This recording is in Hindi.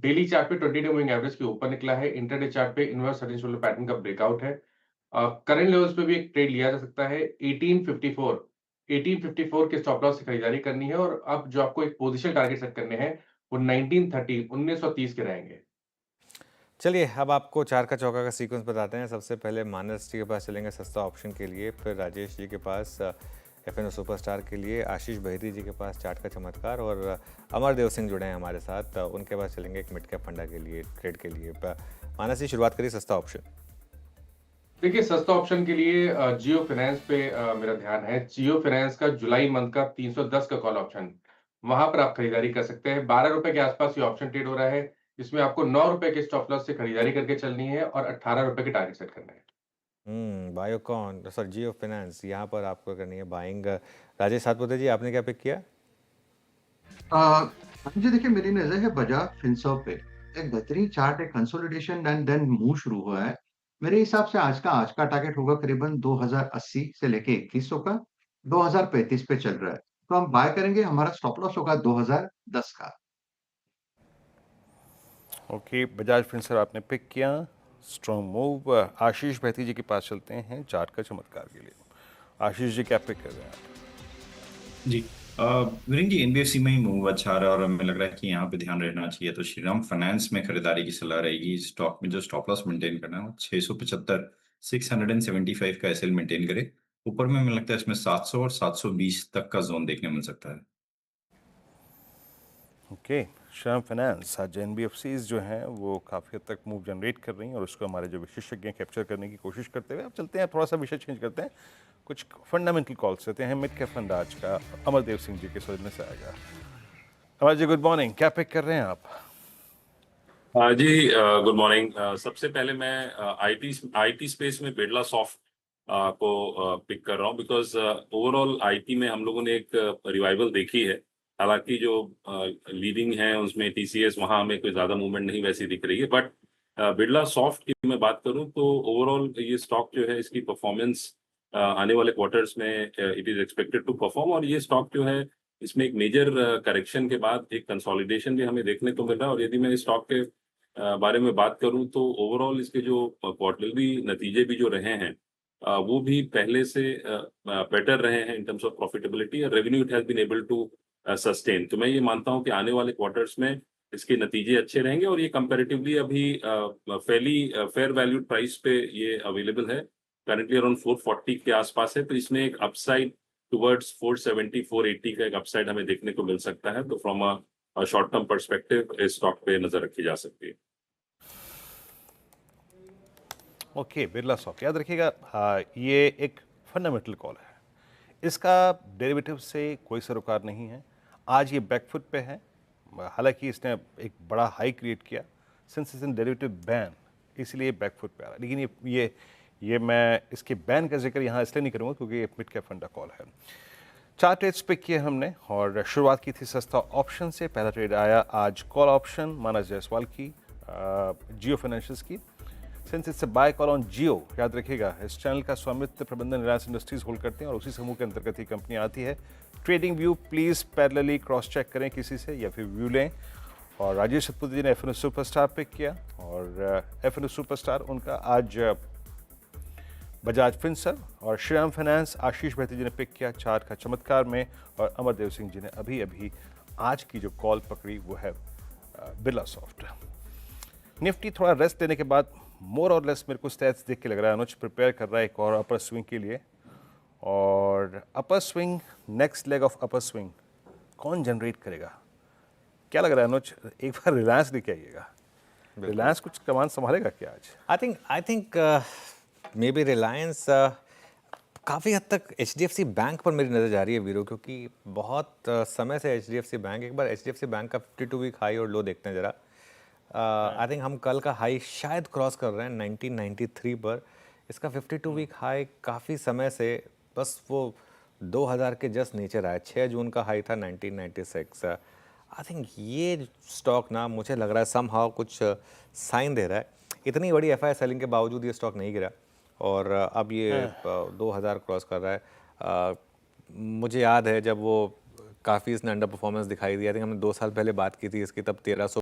डेली चार्ट पे 20 डे मूविंग एवरेज के ऊपर निकला है। इंट्राडे चार्ट पे inverse head and shoulder pattern का ब्रेकआउट है। करंट लेवल्स पे भी एक ट्रेड लिया जा सकता है। 1854 के स्टॉप लॉस से खरीदारी करनी है और अब जो आपको एक पोजिशन टारगेट सेट करने हैं, वो 1930 के रहेंगे। चलिए अब आपको चार का चौका का सीक्वेंस बताते हैं। सबसे पहले मानस जी के पास चलेंगे सस्ता ऑप्शन के लिए, फिर राजेश जी के पास एफएनओ सुपरस्टार के लिए, आशीष बहिरी जी के पास चार्ट का चमत्कार और अमरदेव सिंह जुड़े हैं हमारे साथ, उनके पास चलेंगे एक मिड कैप फंडा के लिए, ट्रेड के लिए। मानस जी शुरुआत करिए सस्ता ऑप्शन। देखिए, सस्ता ऑप्शन के लिए जियो फाइनेंस पे मेरा ध्यान है। जियो फाइनेंस का जुलाई मंथ का 310 का कॉल ऑप्शन, वहाँ पर आप खरीदारी कर सकते हैं। ₹12 के आसपास ये ऑप्शन ट्रेड हो रहा है। इसमें आपको ₹9 के स्टॉप लॉस से खरीदारी करके चलनी है और ₹18 के टारगेट सेट करना है। बायोकॉन सर जियो फाइनेंस यहाँ पर आपको करनी है बाइंग। राजेश सातपुते जी आपने क्या पिक किया? मुझे देखिए, मेरी नज़र है बजाज फिनसर्व पे। एक बेहतरीन चार्ट, एक कंसोलिडेशन एंड देन मूव शुरू हुआ है। मेरे हिसाब से आज का टारगेट होगा करीबन 2080 से लेके 2100 का, 2035 पे चल रहा है। तो हम बाय करेंगे, हमारा स्टॉप लॉस होगा 2010 का। ओके, बजाज फिनसर्व आपने पिक किया। Strong move. आशीष बहती जी के पास चलते हैं चार्ट का चमत्कार के लिए। आशीष जी क्या पिक कर रहे हैं आप? जी। वीरेंद्र जी, एनबीएफसी में ही मूव अच्छा आ रहा है और हमें लग रहा है कि यहाँ पे ध्यान रहना चाहिए, तो श्रीराम फाइनेंस में खरीदारी की सलाह रहेगी। स्टॉक में जो स्टॉप लॉस मेंटेन करना है वो 675 675 का एसएल मेंटेन करे। ऊपर में हमें लगता है इसमें 700 और 720 तक का जोन देखने मिल सकता है। ओके, श्याम फाइनेंस आज एनबीएफसीज जो हैं वो काफ़ी हद तक मूव जनरेट कर रही हैं और उसको हमारे जो विशेषज्ञ हैं कैप्चर करने की कोशिश करते हुए अब चलते हैं, थोड़ा सा विषय चेंज करते हैं। कुछ फंडामेंटल कॉल्स लेते हैं। मिड कैप फंड आज का अमरदेव सिंह जी के सोचने से आएगा। अमर जी गुड मॉर्निंग, क्या पिक कर रहे हैं आप? जी, गुड मॉर्निंग। सबसे पहले मैं आईटी आईटी स्पेस में बिरला सॉफ्ट को पिक कर रहा हूँ बिकॉज ओवरऑल आईटी में हम लोगों ने एक रिवाइवल देखी है। हालांकि जो लीडिंग है उसमें टीसीएस, वहाँ हमें कोई ज़्यादा मूवमेंट नहीं वैसी दिख रही है, बट बिरला सॉफ्ट की मैं बात करूँ तो ओवरऑल ये स्टॉक जो है इसकी परफॉर्मेंस आने वाले क्वार्टर्स में it is expected to perform, और ये स्टॉक जो है इसमें एक मेजर करेक्शन के बाद एक कंसोलिडेशन भी हमें देखने को मिल रहा है। और यदि मैं इस स्टॉक के बारे में बात करूं तो ओवरऑल इसके जो क्वार्टरली नतीजे भी जो रहे हैं वो भी पहले से बेटर रहे हैं इन टर्म्स ऑफ प्रॉफिटेबिलिटी, और revenue it has been able to sustain. तो मैं ये मानता हूं कि आने वाले क्वार्टर्स में इसके नतीजे अच्छे रहेंगे और ये कंपैरेटिवली अभी फेयरली फेयर वैल्यूड प्राइस पे ये अवेलेबल है। करंटली अराउंड 440 के आसपास है, तो इसमें एक अपसाइड टुवर्ड्स 470 480 का एक अपसाइड हमें देखने को मिल सकता है। तो from a short term perspective इस स्टॉक पे नजर रखी जा सकती है। ओके, बिरला सॉफ्ट याद रखिएगा, ये एक फंडामेंटल कॉल है। इसका डेरिवेटिव से कोई सरोकार नहीं है। आज ये बैकफुट पे है, हालांकि इसने एक बड़ा हाई क्रिएट किया since is in derivative ban, इसलिए बैकफुट पे आ रहा है। लेकिन ये मैं इसके बैन का जिक्र यहाँ इसलिए नहीं करूँगा क्योंकि ये मिड कैप फंडा कॉल है। चार ट्रेड्स पिक किए हमने और शुरुआत की थी सस्ता ऑप्शन से। पहला ट्रेड आया आज कॉल ऑप्शन मानस जायसवाल की, जियो फाइनेंशियल्स की। Since it's buy call on Jio, याद रखिएगा इस चैनल का स्वामित्व प्रबंधन रिलायंस इंडस्ट्रीज होल्ड करते हैं और उसी समूह के अंतर्गत ही कंपनी आती है। TradingView please parallelly cross check करें किसी से या फिर व्यू लें। और राजेश सतपुते जी ने एफएनओ सुपरस्टार पिक किया और एफएनओ सुपरस्टार उनका आज बजाज फिनसर्व, और श्रीराम फाइनेंस आशीष बहती जी ने पिक किया चार्ट का चमत्कार में, और अमरदेव सिंह जी ने अभी अभी आज की जो कॉल पकड़ी वो है बिरला सॉफ्ट। निफ्टी थोड़ा रेस्ट लेने के बाद मोर और लेस मेरे को स्टैट्स देख के लग रहा है अनुज प्रिपेयर कर रहा है एक और अपर स्विंग के लिए। और upper swing, next leg of upper swing कौन जनरेट करेगा, क्या लग रहा है अनुज? एक बार रिलायंस लेके आइएगा। रिलायंस कुछ कमान संभालेगा क्या आज? I think may be Reliance काफ़ी हद तक एचडीएफसी बैंक पर मेरी नज़र जा रही है वीरो, क्योंकि बहुत समय से एचडीएफसी बैंक, एक बार एचडीएफसी बैंक का 52 वीक हाई और लो देखते हैं ज़रा। आई थिंक हम कल का हाई शायद क्रॉस कर रहे हैं 1993 पर। इसका 52 वीक हाई काफ़ी समय से बस वो 2000 के जस्ट नीचे रहा है। 6 जून का हाई था 1996। आई थिंक ये स्टॉक ना मुझे लग रहा है समहाउ कुछ साइन दे रहा है। इतनी बड़ी एफआई सेलिंग के बावजूद ये स्टॉक नहीं गिरा और अब ये 2000 क्रॉस कर रहा है। मुझे याद है जब वो काफ़ी इसने अंडर परफॉर्मेंस दिखाई दी। आई थिंक हमने 2 साल पहले बात की थी इसकी, तब 1300